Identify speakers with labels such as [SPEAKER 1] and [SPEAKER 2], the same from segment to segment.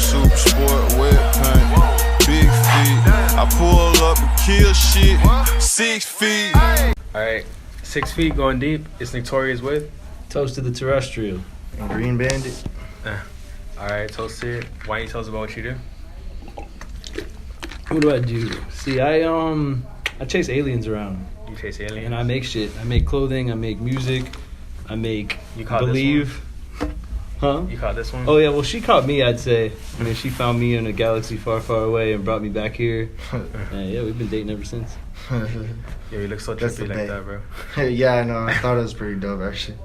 [SPEAKER 1] super sport, wet paint, big feet. I pull up and kill shit, 6 feet.
[SPEAKER 2] Alright, 6 feet going deep. It's Torius with
[SPEAKER 3] Toast to the Terrestrial.
[SPEAKER 4] And Green Bandit.
[SPEAKER 2] Alright, toast to it. Why don't you tell us about what you do?
[SPEAKER 3] What do I do? See, I chase aliens around.
[SPEAKER 2] You chase aliens?
[SPEAKER 3] And I make shit. I make clothing, I make music, I make believe. Huh?
[SPEAKER 2] You caught this one?
[SPEAKER 3] Oh yeah, well she caught me, I'd say. I mean, she found me in a galaxy far, far away and brought me back here. And yeah, we've been dating ever since.
[SPEAKER 2] Yeah, you look so trippy like that, bro.
[SPEAKER 4] Yeah, I know. I thought it was pretty dope, actually.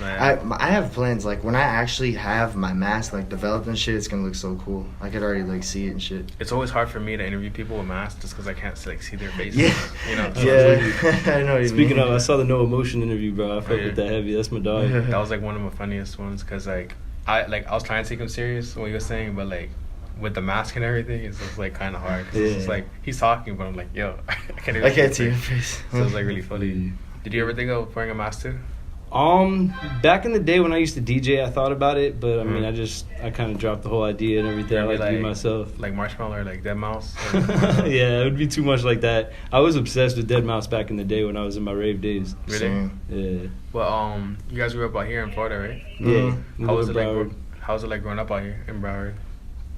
[SPEAKER 4] I have plans, like, when I actually have my mask, like, developed and shit, it's gonna look so cool. I could already, like, see it and shit.
[SPEAKER 2] It's always hard for me to interview people with masks just because I can't, like, see their faces.
[SPEAKER 4] Yeah.
[SPEAKER 2] You know?
[SPEAKER 4] Yeah. I know what you
[SPEAKER 3] Speaking
[SPEAKER 4] mean.
[SPEAKER 3] of, I saw the No Emotion interview, bro. I felt with that heavy. That's my dog.
[SPEAKER 2] That was, like, one of my funniest ones because, like, I was trying to take him serious what he was saying, but, like, with the mask and everything, it's just, like, kind of hard. Yeah. It's just, like, he's talking, but I'm like, yo, I can't
[SPEAKER 4] see your face.
[SPEAKER 2] So it's, like, really funny. Did you ever think of wearing a mask, too?
[SPEAKER 3] Back in the day when I used to DJ, I thought about it, but I mean, I kind of dropped the whole idea and everything. I like to be myself.
[SPEAKER 2] Like Marshmallow or like
[SPEAKER 3] Deadmau5? Yeah, it would be too much like that. I was obsessed with Deadmau5 back in the day when I was in my rave days.
[SPEAKER 2] Really?
[SPEAKER 3] Yeah.
[SPEAKER 2] Well, you guys grew up out here in Florida, right?
[SPEAKER 3] Yeah.
[SPEAKER 2] How was it like? How was it like growing up out here in Broward?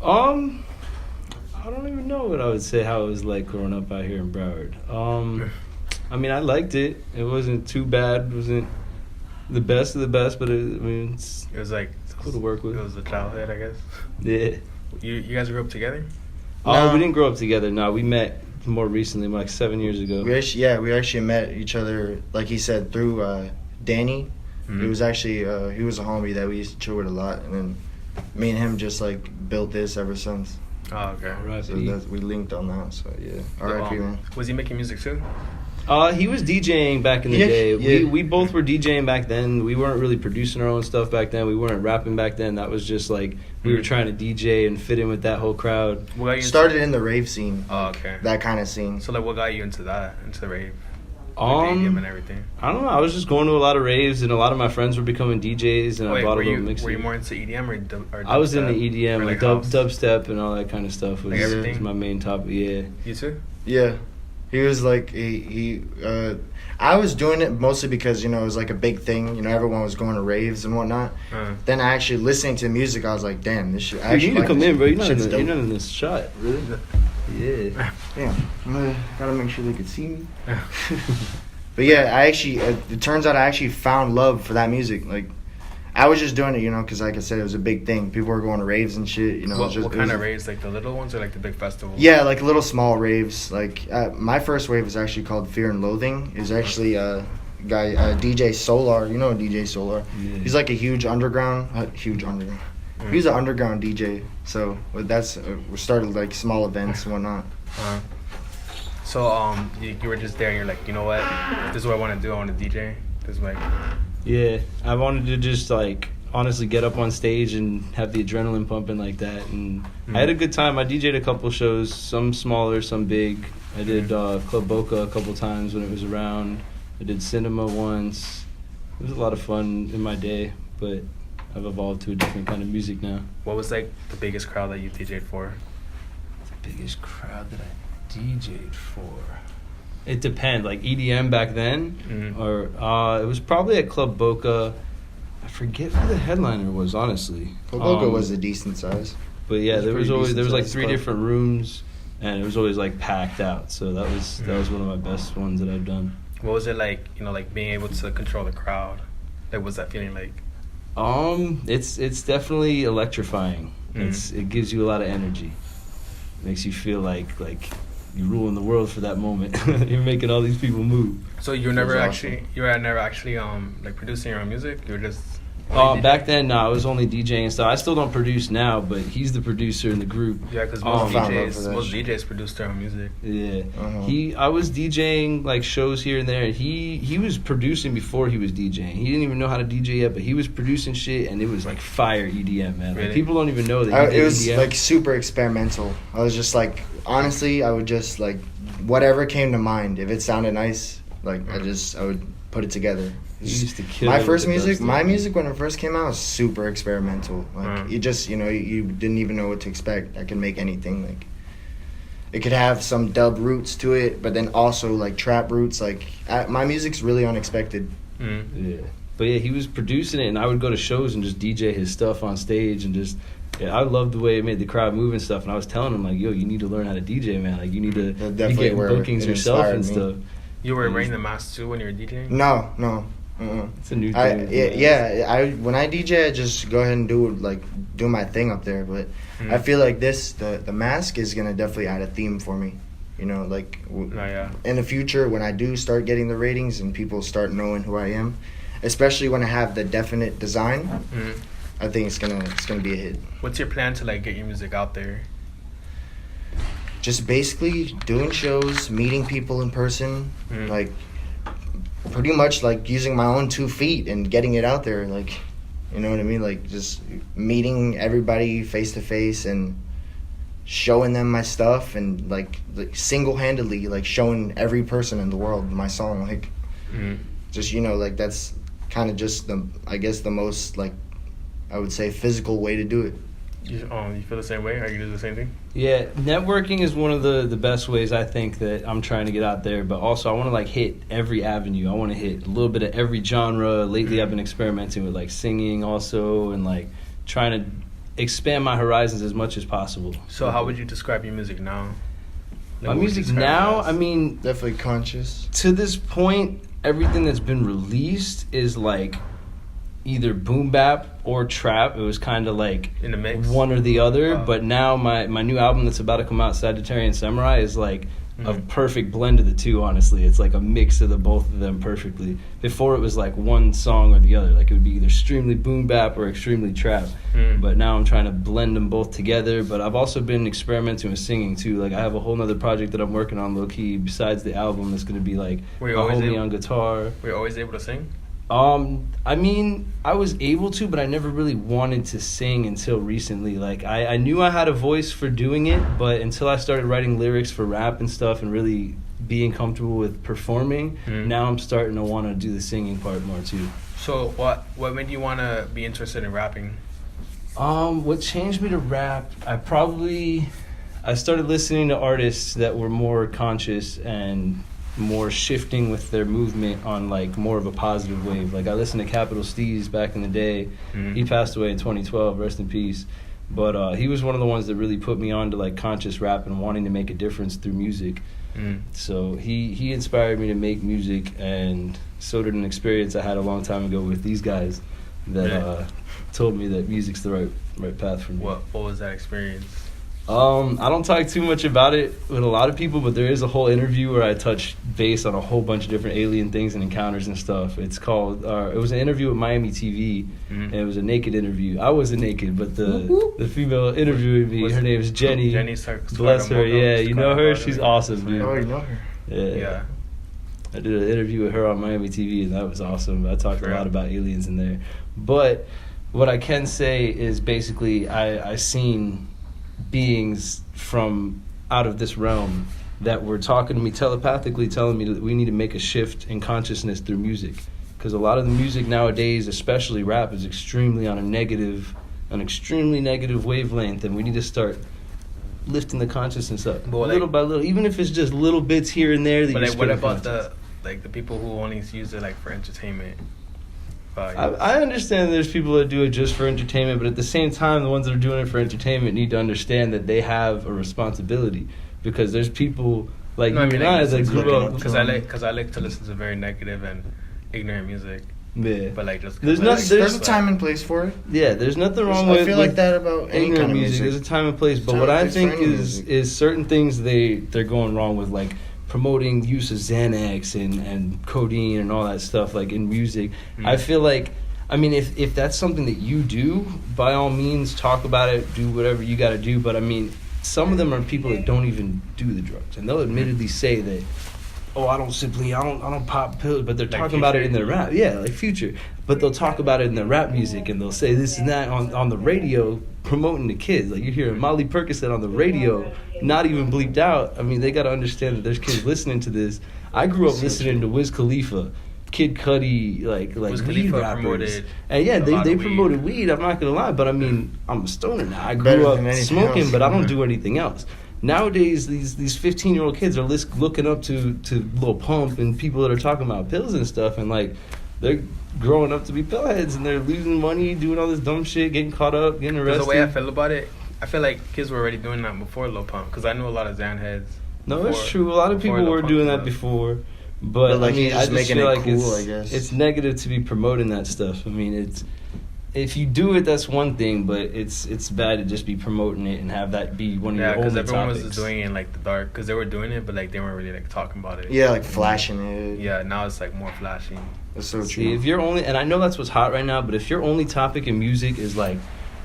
[SPEAKER 3] I don't even know what I would say how it was like growing up out here in Broward. I mean, I liked it. It wasn't too bad. It wasn't the best of the best, but it
[SPEAKER 2] was like
[SPEAKER 3] it's cool to work with.
[SPEAKER 2] It was a childhood, I guess.
[SPEAKER 3] Yeah.
[SPEAKER 2] You guys grew up together?
[SPEAKER 3] Oh, we didn't grow up together. No, we met more recently, like 7 years ago.
[SPEAKER 4] We actually met each other, like he said, through Danny. It was actually he was a homie that we used to chill with a lot, and then me and him just like built this ever since.
[SPEAKER 2] Oh, okay.
[SPEAKER 3] Right.
[SPEAKER 4] So we linked on that. So yeah. R.I.P. man.
[SPEAKER 2] Was he making music too?
[SPEAKER 3] He was DJing back in the day. Yeah. We both were DJing back then. We weren't really producing our own stuff back then. We weren't rapping back then. That was just like we were trying to DJ and fit in with that whole crowd.
[SPEAKER 4] Started in the rave scene.
[SPEAKER 2] Oh, okay.
[SPEAKER 4] That kind of scene.
[SPEAKER 2] So like, what got you into that? Into the rave? And everything.
[SPEAKER 3] I don't know. I was just going to a lot of raves, and a lot of my friends were becoming DJs, and I bought a little mix.
[SPEAKER 2] Were you more into EDM or dubstep?
[SPEAKER 3] I was into EDM, like dubstep and all that kind of stuff. Was,
[SPEAKER 2] like everything?
[SPEAKER 3] Was my main topic. Yeah.
[SPEAKER 2] You too?
[SPEAKER 4] Yeah. He was like I was doing it mostly because, you know, it was like a big thing. You know, everyone was going to raves and whatnot. Then actually listening to music, I was like, damn, this shit.
[SPEAKER 3] You need to come in, bro. You're not in this shot, really. Yeah.
[SPEAKER 4] Yeah. Gotta make sure they could see me. But yeah, I actually, it turns out I actually found love for that music. Like, I was just doing it, you know, because like I said, it was a big thing. People were going to raves and shit, you know.
[SPEAKER 2] What kind of raves? Like the little ones or like the big festivals?
[SPEAKER 4] Yeah, like little small raves. Like, my first rave was actually called Fear and Loathing. It was actually a guy, DJ Solar. You know DJ Solar? Yeah. He's like a huge underground. He was an underground DJ. So we started like small events and whatnot.
[SPEAKER 2] So you were just there and you're like, you know what? This is what I want to do. I want to DJ. This is like.
[SPEAKER 3] Yeah, I wanted to just like honestly get up on stage and have the adrenaline pumping like that, and I had a good time. I DJ'd a couple shows, some smaller, some big. I did Club Boca a couple times when it was around. I did Cinema once. It was a lot of fun in my day, but I've evolved to a different kind of music now.
[SPEAKER 2] What was like the biggest crowd that you DJ'd for?
[SPEAKER 3] The biggest crowd that I DJ'd for? It depends. Like EDM back then, or it was probably at Club Boca. I forget who the headliner was, honestly.
[SPEAKER 4] Club Boca was a decent size.
[SPEAKER 3] But yeah, there was like 3 different rooms, and it was always like packed out. So that was one of my best ones that I've done.
[SPEAKER 2] What was it like? You know, like being able to control the crowd. Like, what's that feeling like?
[SPEAKER 3] It's definitely electrifying. It gives you a lot of energy. It makes you feel like you ruling the world for that moment. You're making all these people move.
[SPEAKER 2] So you were never actually like producing your own music? You were just
[SPEAKER 3] back then, no, I was only DJing and stuff. I still don't produce now, but he's the producer in the group.
[SPEAKER 2] Yeah, because most DJs produce their own music.
[SPEAKER 3] Yeah, I was DJing like shows here and there. And he was producing before he was DJing. He didn't even know how to DJ yet, but he was producing shit, and it was like fire EDM, man. Like, people don't even know that.
[SPEAKER 4] It was
[SPEAKER 3] EDM.
[SPEAKER 4] Like super experimental. I was just like, honestly, I would just like whatever came to mind. If it sounded nice, like I would put it together.
[SPEAKER 3] You used to kill
[SPEAKER 4] my
[SPEAKER 3] it
[SPEAKER 4] first
[SPEAKER 3] with the
[SPEAKER 4] music.
[SPEAKER 3] dubstep.
[SPEAKER 4] My music when it first came out was super experimental. Like you just you didn't even know what to expect. I could make anything. Like it could have some dub roots to it, but then also like trap roots. Like my music's really unexpected.
[SPEAKER 3] Yeah, but yeah, he was producing it, and I would go to shows and just DJ his stuff on stage, and just I loved the way it made the crowd move and stuff. And I was telling him like, yo, you need to learn how to DJ, man. Like you need to be getting bookings yourself and stuff.
[SPEAKER 2] You were wearing the mask too when you were DJing?
[SPEAKER 4] No.
[SPEAKER 3] It's a new thing.
[SPEAKER 4] When I DJ, I just go ahead and do my thing up there. But I feel like the mask is gonna definitely add a theme for me. You know, like in the future when I do start getting the ratings and people start knowing who I am, especially when I have the definite design, I think it's gonna be a hit.
[SPEAKER 2] What's your plan to like get your music out there?
[SPEAKER 4] Just basically doing shows, meeting people in person, like pretty much like using my own 2 feet and getting it out there. Like, you know what I mean? Like just meeting everybody face to face and showing them my stuff and like single-handedly like showing every person in the world my song. Like just like that's kind of just the most like I would say physical way to do it.
[SPEAKER 2] You feel the same way? Are you do the same thing?
[SPEAKER 3] Yeah, networking is one of the best ways I think that I'm trying to get out there. But also, I want to like hit every avenue. I want to hit a little bit of every genre. Lately, I've been experimenting with like singing also, and like trying to expand my horizons as much as possible.
[SPEAKER 2] So, how would you describe your music now? Like,
[SPEAKER 3] my music now, I mean,
[SPEAKER 4] definitely conscious.
[SPEAKER 3] To this point, everything that's been released is like either boom bap or trap. It was kind of like
[SPEAKER 2] in the mix,
[SPEAKER 3] one or the other. But now my new album that's about to come out, Sagittarian Samurai, is like a perfect blend of the two. Honestly, it's like a mix of the both of them perfectly. Before it was like one song or the other, like it would be either extremely boom bap or extremely trap. But now I'm trying to blend them both together. But I've also been experimenting with singing too. Like I have a whole nother project that I'm working on low key besides the album that's gonna be like a homie on guitar.
[SPEAKER 2] Were you always able to sing?
[SPEAKER 3] I mean, I was able to, but I never really wanted to sing until recently. Like, I knew I had a voice for doing it, but until I started writing lyrics for rap and stuff and really being comfortable with performing, now I'm starting to want to do the singing part more, too.
[SPEAKER 2] So, what made you want to be interested in rapping?
[SPEAKER 3] What changed me to rap, I started listening to artists that were more conscious and more shifting with their movement on like more of a positive wave. Like I listened to Capital Steez back in the day. He passed away in 2012, rest in peace. But he was one of the ones that really put me on to like conscious rap and wanting to make a difference through music. So he inspired me to make music, and so did an experience I had a long time ago with these guys that told me that music's the right path for me.
[SPEAKER 2] What was that experience?
[SPEAKER 3] I don't talk too much about it with a lot of people, but there is a whole interview where I touch base on a whole bunch of different alien things and encounters and stuff. It's called, it was an interview with Miami TV, and it was a naked interview. I wasn't naked, but the female interviewing me, her name is Jenny.
[SPEAKER 2] Jenny
[SPEAKER 3] bless her, yeah. You know her? She's awesome, dude.
[SPEAKER 4] Oh, you know her?
[SPEAKER 3] Yeah. I did an interview with her on Miami TV, and that was awesome. I talked a lot about aliens in there. But what I can say is basically I seen beings from out of this realm that were talking to me telepathically, telling me that we need to make a shift in consciousness through music, because a lot of the music nowadays, especially rap, is extremely negative wavelength, and we need to start lifting the consciousness up little by little, even if it's just little bits here and there.
[SPEAKER 2] But what about the people who only use it like for entertainment?
[SPEAKER 3] I understand there's people that do it just for entertainment, but at the same time, the ones that are doing it for entertainment need to understand that they have a responsibility, because there's people like you and I that grew up.
[SPEAKER 2] Because I like to listen to very negative and ignorant music.
[SPEAKER 3] Yeah,
[SPEAKER 2] but like just
[SPEAKER 4] there's a time and place for it.
[SPEAKER 3] Yeah, there's nothing wrong with.
[SPEAKER 4] I feel like that about any
[SPEAKER 3] ignorant
[SPEAKER 4] kind of
[SPEAKER 3] music. There's a time and place, but what I think is certain things they're going wrong with, like promoting use of Xanax and codeine and all that stuff, like in music. I feel like, I mean, if that's something that you do, by all means, talk about it, do whatever you got to do. But I mean, some of them are people that don't even do the drugs, and they'll admittedly say that, oh, I don't pop pills, but they're like talking about it in their rap. Yeah, like Future. But they'll talk about it in their rap music, and they'll say this and that on the radio, promoting the kids. Like you're hearing Molly Percocet on the radio, not even bleeped out. I mean, they got to understand that there's kids listening to this. I grew up listening to Wiz Khalifa, Kid Cudi, like
[SPEAKER 2] Wiz
[SPEAKER 3] weed
[SPEAKER 2] Khalifa
[SPEAKER 3] rappers.
[SPEAKER 2] promoted
[SPEAKER 3] And yeah,
[SPEAKER 2] a lot
[SPEAKER 3] they
[SPEAKER 2] of weed.
[SPEAKER 3] promoted weed. I'm not gonna lie, but I mean, I'm a stoner now. I
[SPEAKER 4] Better
[SPEAKER 3] grew up
[SPEAKER 4] than anything
[SPEAKER 3] smoking,
[SPEAKER 4] else.
[SPEAKER 3] but I don't do anything else. Nowadays, these 15-year-old kids are looking up to Lil Pump and people that are talking about pills and stuff, and like they're growing up to be pillheads, and they're losing money, doing all this dumb shit, getting caught up, getting
[SPEAKER 2] Because
[SPEAKER 3] arrested.
[SPEAKER 2] the way I feel about it, I feel like kids were already doing that before Lil Pump. Because I knew a lot of Xan heads.
[SPEAKER 3] No, it's
[SPEAKER 2] before-
[SPEAKER 3] true. A lot of
[SPEAKER 2] before
[SPEAKER 3] people
[SPEAKER 2] Lil
[SPEAKER 3] were
[SPEAKER 2] Pump
[SPEAKER 3] doing
[SPEAKER 2] came
[SPEAKER 3] that
[SPEAKER 2] out.
[SPEAKER 3] before,
[SPEAKER 4] But,
[SPEAKER 3] but
[SPEAKER 4] like,
[SPEAKER 3] I mean,
[SPEAKER 4] he's
[SPEAKER 3] I
[SPEAKER 4] just
[SPEAKER 3] just
[SPEAKER 4] making
[SPEAKER 3] feel
[SPEAKER 4] it
[SPEAKER 3] like
[SPEAKER 4] cool,
[SPEAKER 3] it's,
[SPEAKER 4] I guess.
[SPEAKER 3] it's negative to be promoting that stuff. I mean, it's if you do it, that's one thing, but it's bad to just be promoting it and have that be one of
[SPEAKER 2] Yeah,
[SPEAKER 3] your
[SPEAKER 2] because
[SPEAKER 3] only
[SPEAKER 2] everyone was
[SPEAKER 3] topics.
[SPEAKER 2] just doing it in like the dark. Because they were doing it, but like they weren't really like talking about it.
[SPEAKER 4] Yeah, like flashing it.
[SPEAKER 2] Yeah, now it's like more flashy.
[SPEAKER 4] That's so
[SPEAKER 3] See,
[SPEAKER 4] true.
[SPEAKER 3] if you're only, and I know that's what's hot right now, but if your only topic in music is like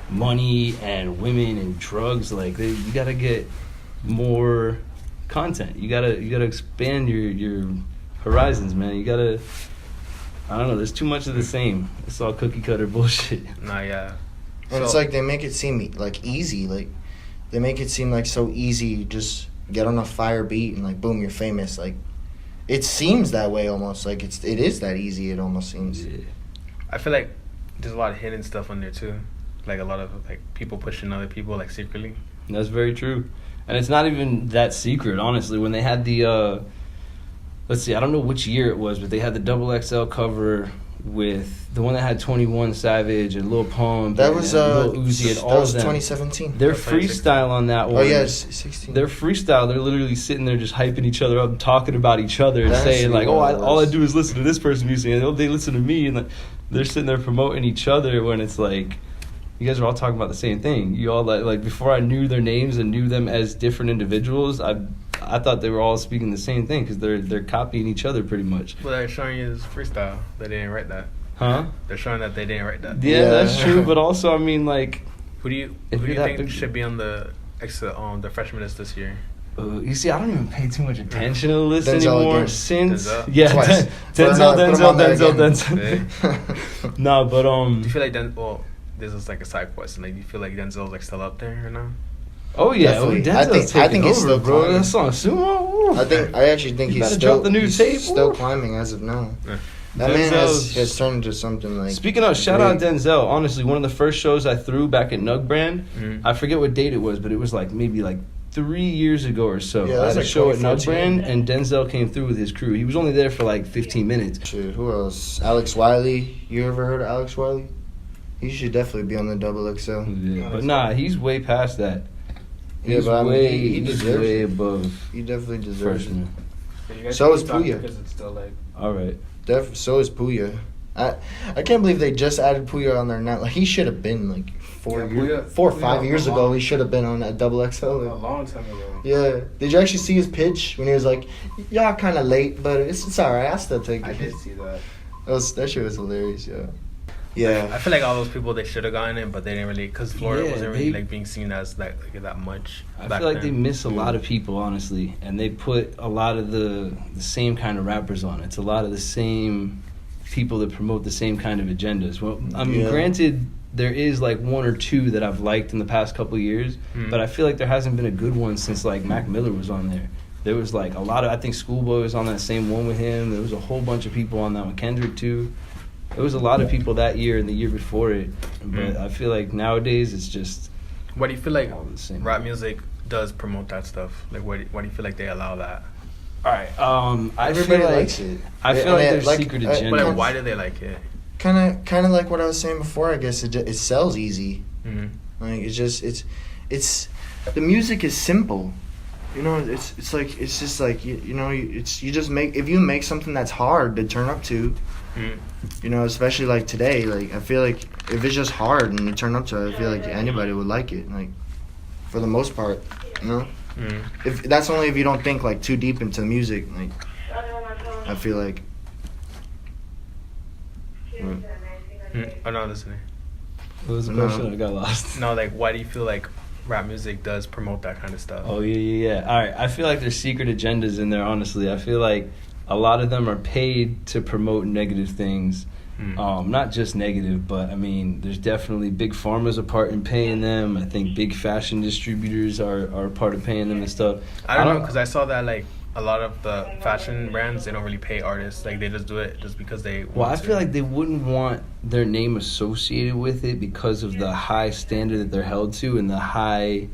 [SPEAKER 3] money and women and drugs, like you gotta get more content. You gotta expand your horizons, man. You gotta. I don't know. There's too much of the same. It's all cookie cutter bullshit.
[SPEAKER 2] Nah, yeah.
[SPEAKER 4] And it's like they make it seem like easy. Like they make it seem like so easy. Just get on a fire beat and like boom, you're famous. Like it seems that way almost. Like it is that easy. It almost seems.
[SPEAKER 3] Yeah.
[SPEAKER 2] I feel like there's a lot of hidden stuff on there too. Like a lot of like people pushing other people like secretly.
[SPEAKER 3] That's very true. And it's not even that secret, honestly. When they had the, let's see, I don't know which year it was, but they had the XXL cover with the one that had 21 Savage and Lil Pump.
[SPEAKER 4] That
[SPEAKER 3] and
[SPEAKER 4] was
[SPEAKER 3] Lil Uzi and all
[SPEAKER 4] that was
[SPEAKER 3] of them.
[SPEAKER 4] 2017.
[SPEAKER 3] Their
[SPEAKER 2] That's 2016.
[SPEAKER 3] freestyle on that one.
[SPEAKER 4] Oh yeah, it's 16.
[SPEAKER 3] Their freestyle, they're literally sitting there just hyping each other up, talking about each other, and
[SPEAKER 4] That's
[SPEAKER 3] saying like, "Oh,
[SPEAKER 4] what it
[SPEAKER 3] all I
[SPEAKER 4] was.
[SPEAKER 3] do is listen to this person's music, and oh, they listen to me," and like, they're sitting there promoting each other when it's like, you guys are all talking about the same thing. You all like before I knew their names and knew them as different individuals, I thought they were all speaking the same thing because they're copying each other pretty much.
[SPEAKER 2] Well, they're showing you this freestyle. They didn't write that.
[SPEAKER 3] Huh?
[SPEAKER 2] They're showing that they didn't write that.
[SPEAKER 3] Yeah, that's true. But also, I mean, like,
[SPEAKER 2] Who do you
[SPEAKER 3] If you're that
[SPEAKER 2] think
[SPEAKER 3] big-
[SPEAKER 2] should be on the the freshman list this year?
[SPEAKER 3] you see, I don't even pay too much attention to the list
[SPEAKER 4] Denzel
[SPEAKER 3] anymore.
[SPEAKER 4] again.
[SPEAKER 3] Since
[SPEAKER 2] Denzel?
[SPEAKER 3] yeah,
[SPEAKER 4] Twice.
[SPEAKER 3] Denzel. No, but
[SPEAKER 2] Do you feel like Well, this is like a side question. Like, do you feel like Denzel's like still up there or not?
[SPEAKER 3] Oh yeah,
[SPEAKER 4] Definitely.
[SPEAKER 3] Denzel's
[SPEAKER 4] I
[SPEAKER 3] taking
[SPEAKER 4] think he's
[SPEAKER 3] over,
[SPEAKER 4] still
[SPEAKER 3] bro.
[SPEAKER 4] climbing.
[SPEAKER 3] That song, Sumo.
[SPEAKER 4] I actually think
[SPEAKER 3] You
[SPEAKER 4] he's
[SPEAKER 3] better
[SPEAKER 4] still
[SPEAKER 3] drop the new
[SPEAKER 4] he's
[SPEAKER 3] tape,
[SPEAKER 4] still
[SPEAKER 3] boy.
[SPEAKER 4] climbing as of now.
[SPEAKER 2] Yeah.
[SPEAKER 4] That man
[SPEAKER 3] Denzel's-
[SPEAKER 4] has turned into something like.
[SPEAKER 3] Speaking of, shout out
[SPEAKER 4] great.
[SPEAKER 3] Denzel. Honestly, one of the first shows I threw back at Nug Brand,
[SPEAKER 2] Mhm.
[SPEAKER 3] I forget what date it was, but it was like maybe like 3 years ago or so.
[SPEAKER 4] Yeah, that
[SPEAKER 3] I
[SPEAKER 4] was
[SPEAKER 3] had a
[SPEAKER 4] like
[SPEAKER 3] show at Nug
[SPEAKER 4] 2014.
[SPEAKER 3] Brand, and Denzel came through with his crew. He was only there for like 15 minutes.
[SPEAKER 4] Shit, who else? Alex Wiley. You ever heard of Alex Wiley? He should definitely be on the XXL.
[SPEAKER 3] Yeah, but nah, he's way past that.
[SPEAKER 4] Yeah,
[SPEAKER 3] He's
[SPEAKER 4] but I mean,
[SPEAKER 3] way,
[SPEAKER 4] he
[SPEAKER 3] he's
[SPEAKER 4] deserves
[SPEAKER 3] way
[SPEAKER 4] it.
[SPEAKER 3] above
[SPEAKER 4] He definitely deserves
[SPEAKER 3] freshman.
[SPEAKER 4] So is Puya.
[SPEAKER 2] Because it's still like.
[SPEAKER 3] All right.
[SPEAKER 4] it. So is Puya. I can't believe they just added Puya on there now. Like he should have been like 4 or 5 years ago. He should have been on that XXL.
[SPEAKER 2] long time ago.
[SPEAKER 4] Yeah. Did you actually see his pitch when he was like, "Y'all kind of late, but it's all right. I still take it."
[SPEAKER 2] see that.
[SPEAKER 4] That shit was hilarious. Yeah.
[SPEAKER 2] I
[SPEAKER 4] Yeah.
[SPEAKER 2] feel like all those people, they should have gotten it, but they didn't really, because Florida
[SPEAKER 3] Yeah,
[SPEAKER 2] wasn't really
[SPEAKER 3] they-
[SPEAKER 2] like being seen as that much.
[SPEAKER 3] I
[SPEAKER 2] back
[SPEAKER 3] feel like
[SPEAKER 2] then.
[SPEAKER 3] they miss a lot of people, honestly, and they put a lot of the same kind of rappers on. It's a lot of the same people that promote the same kind of agendas. Well, I mean,
[SPEAKER 4] Yeah.
[SPEAKER 3] granted, there is like one or two that I've liked in the past couple of years,
[SPEAKER 2] Mhm.
[SPEAKER 3] but I feel like there hasn't been a good one since like Mac Miller was on there. There was like a lot of, I think Schoolboy was on that same one with him. There was a whole bunch of people on that one. Kendrick too. There was a lot of people that year and the year before it, but
[SPEAKER 2] Mhm.
[SPEAKER 3] I feel like nowadays it's just
[SPEAKER 2] What do you feel like
[SPEAKER 3] all the same.
[SPEAKER 2] rap music does promote that stuff? Like, why do you feel like they allow that?
[SPEAKER 3] All right. I
[SPEAKER 4] Everybody
[SPEAKER 3] feel like
[SPEAKER 4] likes it.
[SPEAKER 3] I feel
[SPEAKER 4] And
[SPEAKER 3] like
[SPEAKER 4] it-
[SPEAKER 3] there's
[SPEAKER 4] like,
[SPEAKER 3] secret
[SPEAKER 4] uh,
[SPEAKER 3] agendas.
[SPEAKER 2] But like, why do they like it?
[SPEAKER 4] Kind of like what I was saying before. I guess it sells easy.
[SPEAKER 2] Mm-hmm.
[SPEAKER 4] Like it's the music is simple. You know, it's just like you just make, if you make something that's hard to turn up to,
[SPEAKER 2] Mm-hmm.
[SPEAKER 4] you know, especially like today, like I feel like if it's just hard and you turn up to it, I feel like anybody would like it, like for the most part, you know.
[SPEAKER 2] Mm-hmm.
[SPEAKER 4] If that's only if you don't think like too deep into the music, like I feel like.
[SPEAKER 2] Oh no, listening.
[SPEAKER 3] What was the
[SPEAKER 4] No.
[SPEAKER 3] question? I got lost.
[SPEAKER 2] No, like, why do you feel like rap music does promote that kind of stuff?
[SPEAKER 3] Oh yeah. All right. I feel like there's secret agendas in there. Honestly, I feel like a lot of them are paid to promote negative things.
[SPEAKER 2] Mm.
[SPEAKER 3] Not just negative, but I mean, there's definitely big pharma's a part in paying them. I think big fashion distributors are a part of paying them and stuff.
[SPEAKER 2] I don't know, because I saw that like a lot of the fashion brands, they don't really pay artists. Like, they just do it just because they want
[SPEAKER 3] Well, I
[SPEAKER 2] to.
[SPEAKER 3] feel like they wouldn't want their name associated with it because of the high standard that they're held to and the high,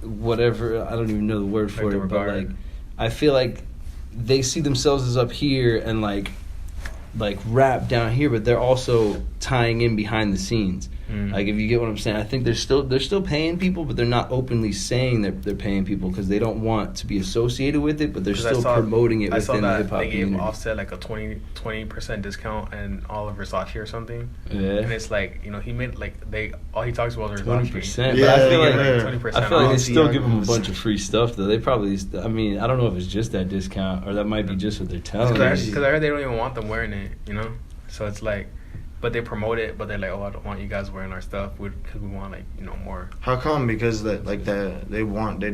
[SPEAKER 3] whatever, I don't even know the word for
[SPEAKER 2] Like the
[SPEAKER 3] it, but
[SPEAKER 2] regard.
[SPEAKER 3] like, I feel like they see themselves as up here and like rap down here, but they're also tying in behind the scenes. Like, if you get what I'm saying, I think they're still paying people, but they're not openly saying that they're paying people because they don't want to be associated with it, but they're
[SPEAKER 2] 'Cause
[SPEAKER 3] still promoting it
[SPEAKER 2] I saw
[SPEAKER 3] within the
[SPEAKER 2] that
[SPEAKER 3] hip hop
[SPEAKER 2] they gave
[SPEAKER 3] community.
[SPEAKER 2] Offset like a 20% discount and all of Versace or something. And
[SPEAKER 3] Yeah,
[SPEAKER 2] it's like, you know, he made like all he talks about is Versace.
[SPEAKER 3] 20%.
[SPEAKER 4] Yeah,
[SPEAKER 3] But I feel
[SPEAKER 4] yeah,
[SPEAKER 3] like
[SPEAKER 4] yeah.
[SPEAKER 2] 20%
[SPEAKER 3] I feel like they
[SPEAKER 2] off.
[SPEAKER 3] still give them a
[SPEAKER 4] Articles.
[SPEAKER 3] bunch of free stuff though. They probably, I mean, I don't know if it's just that discount or that might be just what they're telling
[SPEAKER 2] Because
[SPEAKER 3] you.
[SPEAKER 2] I heard they don't even want them wearing it, you know? So it's like, but they promote it, but they're like, oh, I don't want you guys wearing our stuff because we want, like, you know, more.
[SPEAKER 4] How come? Because they'd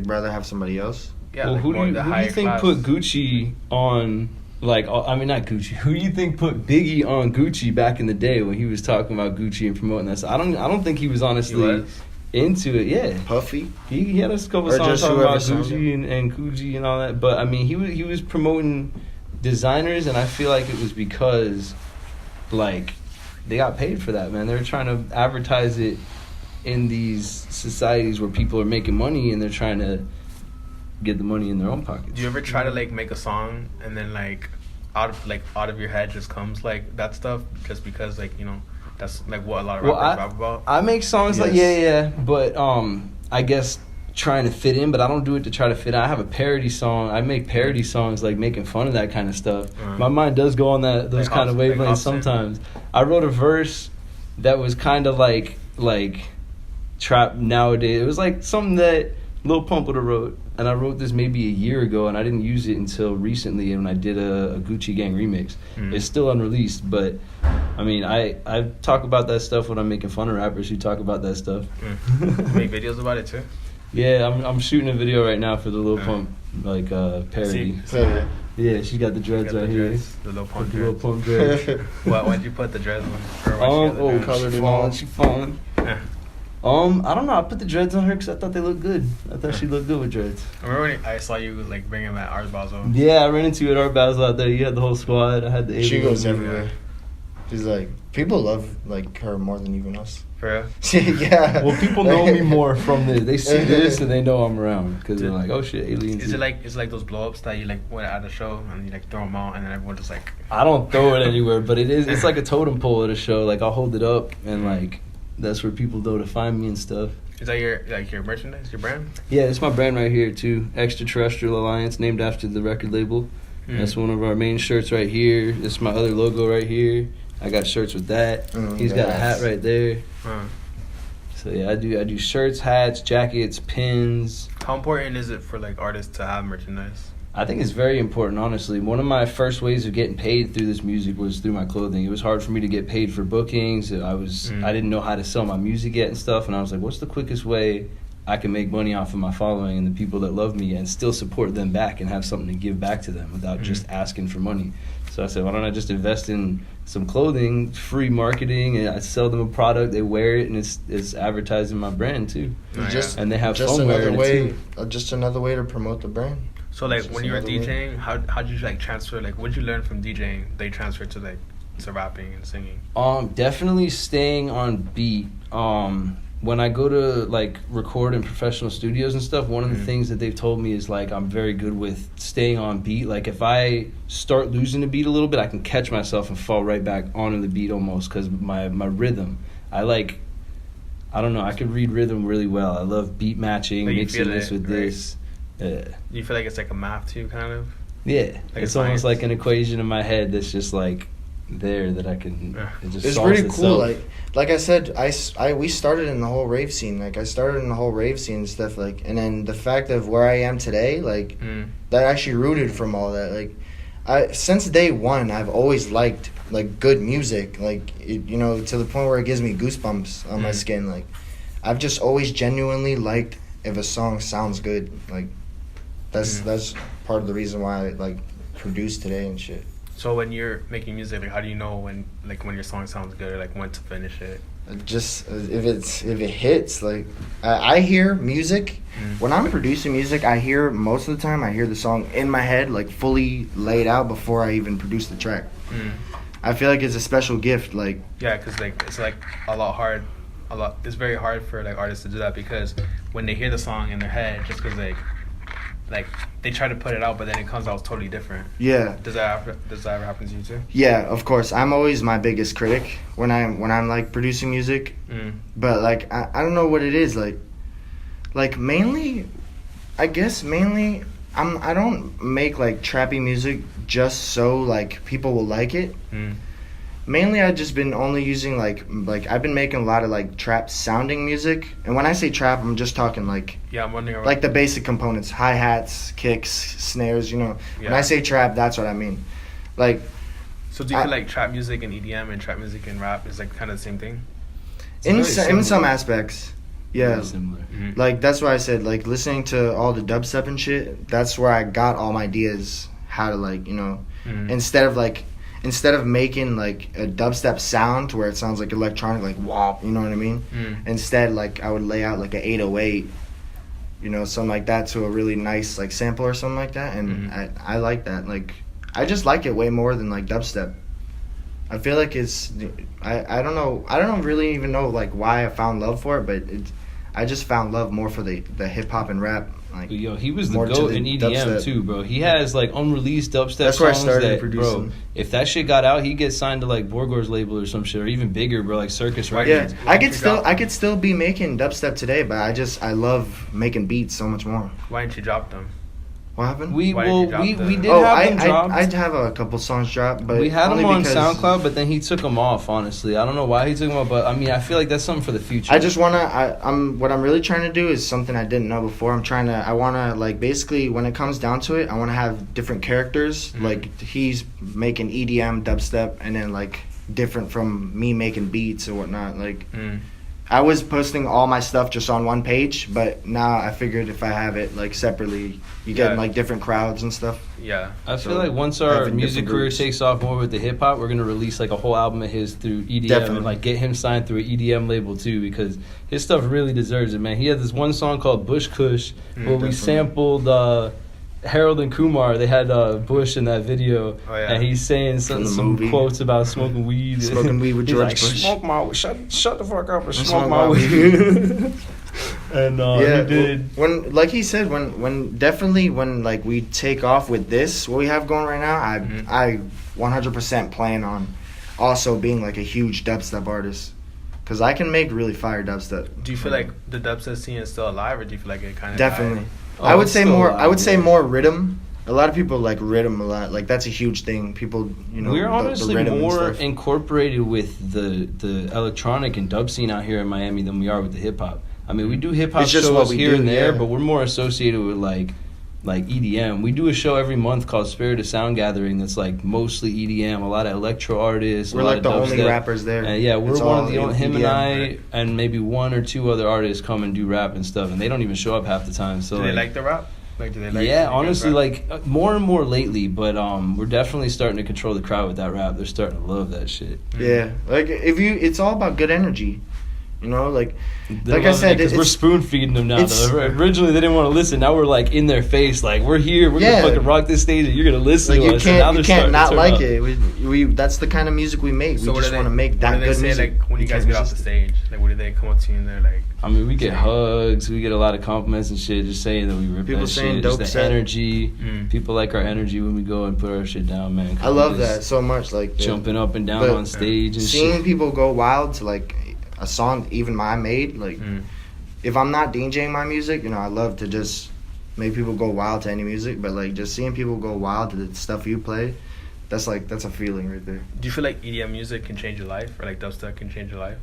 [SPEAKER 4] rather have somebody else.
[SPEAKER 2] Yeah,
[SPEAKER 3] Well,
[SPEAKER 2] like
[SPEAKER 3] who
[SPEAKER 2] more
[SPEAKER 3] do
[SPEAKER 2] the
[SPEAKER 3] you
[SPEAKER 2] higher
[SPEAKER 3] think
[SPEAKER 2] class.
[SPEAKER 3] put Gucci on? Like, I mean, not Gucci. Who do you think put Biggie on Gucci back in the day when he was talking about Gucci and promoting that? So I don't think he was honestly
[SPEAKER 2] He was?
[SPEAKER 3] into it. Yeah,
[SPEAKER 4] Puffy.
[SPEAKER 3] he had a couple
[SPEAKER 4] Or
[SPEAKER 3] songs
[SPEAKER 4] just
[SPEAKER 3] talking
[SPEAKER 4] whoever
[SPEAKER 3] about
[SPEAKER 4] sounded.
[SPEAKER 3] Gucci and Gucci and all that. But I mean, he was promoting designers, and I feel like it was because, like, they got paid for that, man. They were trying to advertise it in these societies where people are making money, and they're trying to get the money in their own pockets.
[SPEAKER 2] Do you ever try to like make a song and then like out of your head just comes like that stuff just because, like, you know, that's like what a lot of rappers rap about?
[SPEAKER 3] I make songs like
[SPEAKER 4] Yes.
[SPEAKER 3] but I guess trying to fit in, but I don't do it to try to fit in. I have a parody song. I make parody songs like making fun of that kind of stuff.
[SPEAKER 2] Uh-huh.
[SPEAKER 3] My mind does go on those
[SPEAKER 2] Like
[SPEAKER 3] kind of
[SPEAKER 2] Offset- like
[SPEAKER 3] wavelengths
[SPEAKER 2] Offset?
[SPEAKER 3] sometimes. I wrote a verse that was kind of like trap nowadays. It was like something that Lil Pump would have wrote, and I wrote this maybe a year ago, and I didn't use it until recently when I did a Gucci Gang remix. It's still unreleased, but I mean, I talk about that stuff when I'm making fun of rappers who talk about that stuff.
[SPEAKER 2] You make videos about it too?
[SPEAKER 3] Yeah, I'm shooting a video right now for the Lil Pump parody.
[SPEAKER 2] See,
[SPEAKER 3] Yeah, she got the dreads
[SPEAKER 2] got
[SPEAKER 3] right
[SPEAKER 2] the
[SPEAKER 3] here.
[SPEAKER 2] dreads, the Lil Pump
[SPEAKER 3] The Lil
[SPEAKER 2] dreads.
[SPEAKER 3] Pump dreads.
[SPEAKER 2] Why'd you put the dreads on? Or why'd she got the dreads?
[SPEAKER 4] colored
[SPEAKER 3] she
[SPEAKER 4] in
[SPEAKER 3] falling,
[SPEAKER 4] all.
[SPEAKER 3] she falling.
[SPEAKER 2] Yeah.
[SPEAKER 3] I don't know. I put the dreads on her because I thought they looked good. I thought she looked good with dreads.
[SPEAKER 2] I remember when I saw you like bring him at Art Basel.
[SPEAKER 3] Yeah, I ran into you at Art Basel out there. You had the whole squad. I had the
[SPEAKER 4] She
[SPEAKER 3] aliens.
[SPEAKER 4] goes everywhere. She's like, people love like her more than even us.
[SPEAKER 2] For real?
[SPEAKER 4] Yeah.
[SPEAKER 3] Well, people know me more from this. They see this and they know I'm around because they're like, oh shit, aliens.
[SPEAKER 2] Is it like those blow ups that you like went at a show and you like throw them out and then everyone just like?
[SPEAKER 3] I don't throw it anywhere, but it's like a totem pole at a show. Like, I'll hold it up and like that's where people go to find me and stuff.
[SPEAKER 2] Is that your merchandise, your brand?
[SPEAKER 3] Yeah, it's my brand right here too. Terrestrial Alliance, named after the record label. That's one of our main shirts right here. It's my other logo right here. I got shirts with that. He's got a hat right there. So yeah, I do shirts, hats, jackets, pins.
[SPEAKER 2] How important is it for like artists to have merchandise?
[SPEAKER 3] I think it's very important, honestly. One of my first ways of getting paid through this music was through my clothing. It was hard for me to get paid for bookings. I didn't know how to sell my music yet and stuff, and I was like, what's the quickest way I can make money off of my following and the people that love me and still support them back and have something to give back to them without just asking for money? So I said, why don't I just invest in some clothing, free marketing, and I sell them a product, they wear it, and it's advertising my brand too.
[SPEAKER 4] Just
[SPEAKER 3] And they have
[SPEAKER 4] just
[SPEAKER 3] fun
[SPEAKER 4] another
[SPEAKER 3] wearing
[SPEAKER 4] way,
[SPEAKER 3] it too.
[SPEAKER 4] just another way to promote the brand.
[SPEAKER 2] So like
[SPEAKER 4] It's
[SPEAKER 2] when
[SPEAKER 4] just
[SPEAKER 2] you were
[SPEAKER 4] another way.
[SPEAKER 2] DJing, how'd you like transfer? Like what'd you learn from DJing? They transferred to like to rapping and singing.
[SPEAKER 3] Definitely staying on beat. When I go to like record in professional studios and stuff, one of the things that they've told me is like I'm very good with staying on beat. Like if I start losing the beat a little bit, I can catch myself and fall right back onto the beat almost because my rhythm. I don't know. I can read rhythm really well. I love beat matching,
[SPEAKER 2] Like you
[SPEAKER 3] mixing
[SPEAKER 2] feel
[SPEAKER 3] this
[SPEAKER 2] it,
[SPEAKER 3] with
[SPEAKER 2] right?
[SPEAKER 3] this.
[SPEAKER 2] You feel like it's like a math too, kind of.
[SPEAKER 3] Yeah,
[SPEAKER 2] Like
[SPEAKER 3] it's
[SPEAKER 2] a
[SPEAKER 3] almost
[SPEAKER 2] science.
[SPEAKER 3] like an equation in my head that's just like there that I can. It just
[SPEAKER 4] It's
[SPEAKER 3] solves
[SPEAKER 4] pretty cool.
[SPEAKER 3] itself.
[SPEAKER 4] Like I said, we started in the whole rave scene. Like I started in the whole rave scene and stuff. Like, and then the fact of where I am today, like that actually rooted from all that. Like, since day one, I've always liked like good music. Like, you know, to the point where it gives me goosebumps on my skin. Like, I've just always genuinely liked if a song sounds good. Like, that's part of the reason why I like produce today and shit.
[SPEAKER 2] So when you're making music, like how do you know when your song sounds good or like when to finish it?
[SPEAKER 4] just if it hits, like I hear music when I'm producing music. I hear most of the time I hear the song in my head, like fully laid out before I even produce the track. I feel like it's a special gift. Like
[SPEAKER 2] yeah, because like it's like it's very hard for like artists to do that, because when they hear the song in their head, just because like they try to put it out, but then it comes out totally different.
[SPEAKER 4] Yeah.
[SPEAKER 2] Does that ever happen to you too?
[SPEAKER 4] Yeah, of course. I'm always my biggest critic when I'm like producing music. But like I don't know what it is, like mainly I don't make like trappy music just so like people will like it. Mainly I've just been only using like I've been making a lot of like trap sounding music, and when I say trap, I'm just talking like
[SPEAKER 2] I'm wondering
[SPEAKER 4] like the basic components: hi-hats, kicks, snares. When I say trap, that's what I mean. Like,
[SPEAKER 2] so do you feel like trap music and EDM and trap music and rap is like kind of the same thing?
[SPEAKER 4] In some aspects, yeah.
[SPEAKER 3] Very similar.
[SPEAKER 4] Like that's why I said like listening to all the dubstep and shit. That's where I got all my ideas how to like instead of making like a dubstep sound to where it sounds like electronic, like womp, you know what I mean? Instead, like I would lay out like an 808, something like that, to a really nice like sample or something like that, and I like that. Like I just like it way more than like dubstep. I feel like it's I don't know really even know like why I found love for it, but I just found love more for the hip hop and rap. Like,
[SPEAKER 3] but yo, he was the
[SPEAKER 4] more to
[SPEAKER 3] GOAT
[SPEAKER 4] the
[SPEAKER 3] in EDM
[SPEAKER 4] dubstep.
[SPEAKER 3] too, bro. He has like unreleased dubstep
[SPEAKER 4] That's where I
[SPEAKER 3] songs
[SPEAKER 4] started
[SPEAKER 3] that,
[SPEAKER 4] producing.
[SPEAKER 3] bro, if that shit got out, he'd get signed to like Borgor's label or some shit, or even bigger, bro, like Circus Records.
[SPEAKER 4] Yeah, I could still be making dubstep today, but I love making beats so much more.
[SPEAKER 2] Why didn't you drop them?
[SPEAKER 4] What happened?
[SPEAKER 3] We did have them dropped.
[SPEAKER 4] I'd have a couple songs dropped, but
[SPEAKER 3] we had
[SPEAKER 4] only
[SPEAKER 3] them on
[SPEAKER 4] because
[SPEAKER 3] SoundCloud, but then he took them off. Honestly, I don't know why he took them off, but I mean, I feel like that's something for the future.
[SPEAKER 4] I just wanna. What I'm really trying to do is something I didn't know before. I wanna like basically when it comes down to it, I wanna have different characters. Like he's making EDM, dubstep, and then like different from me making beats or whatnot. Like I was posting all my stuff just on one page, but now I figured if I have it like separately, you get like different crowds and stuff.
[SPEAKER 2] Yeah.
[SPEAKER 3] I feel like once our music career takes off more with the hip hop, we're gonna release like a whole album of his through EDM and like get him signed through an EDM label too, because his stuff really deserves it, man. He had this one song called Bush Kush where we sampled Harold and Kumar. They had Bush in that video, and he's saying some quotes about smoking weed.
[SPEAKER 4] Smoking weed with George Bush.
[SPEAKER 3] Smoke my weed. Shut the fuck up and smoke my weed. And he did.
[SPEAKER 4] When like he said, when like we take off with this, what we have going right now, I 100% plan on also being like a huge dubstep artist, because I can make really fire dubstep.
[SPEAKER 2] Do you feel like the dubstep scene is still alive, or do you feel like it kind of
[SPEAKER 4] definitely
[SPEAKER 2] died?
[SPEAKER 4] I would say more. I would say more rhythm. A lot of people like rhythm a lot. Like that's a huge thing. People,
[SPEAKER 3] we're honestly more incorporated with the electronic and dub scene out here in Miami than we are with the hip hop. I mean, we do hip hop shows here and there, but we're more associated with like EDM. We do a show every month called Spirit of Sound Gathering that's like mostly EDM, a lot of electro artists.
[SPEAKER 4] We're like the only rappers there.
[SPEAKER 3] Yeah, we're one of the only, him and I and maybe one or two other artists come and do rap and stuff, and they don't even show up half the time. So
[SPEAKER 2] do they like the rap? Like, do they like?
[SPEAKER 3] Yeah, honestly, like more and more lately, but we're definitely starting to control the crowd with that rap. They're starting to love that shit.
[SPEAKER 4] Yeah, like it's all about good energy. Like I said,
[SPEAKER 3] we're spoon feeding them now. Originally, they didn't want to listen. Now we're like in their face, like we're here. We're gonna fucking rock this stage, and you're gonna listen to us.
[SPEAKER 4] You can't not like it. We that's the kind of music we make.
[SPEAKER 2] So
[SPEAKER 4] we just want to make that good music.
[SPEAKER 2] Like when you guys get off the stage, like what do they come up to you and they're like?
[SPEAKER 3] I mean, we get hugs. We get a lot of compliments and shit. Just saying that we rip
[SPEAKER 4] people
[SPEAKER 3] that
[SPEAKER 4] saying
[SPEAKER 3] shit.
[SPEAKER 4] Dope
[SPEAKER 3] Just the energy. People like our energy when we go and put our shit down, man.
[SPEAKER 4] I love that so much. Like
[SPEAKER 3] jumping up and down on stage and
[SPEAKER 4] seeing people go wild to like a song even I made. Like if I'm not DJing my music, I love to just make people go wild to any music. But like just seeing people go wild to the stuff you play, that's a feeling right there.
[SPEAKER 2] Do you feel like EDM music can change your life, or like dubstep can change your life?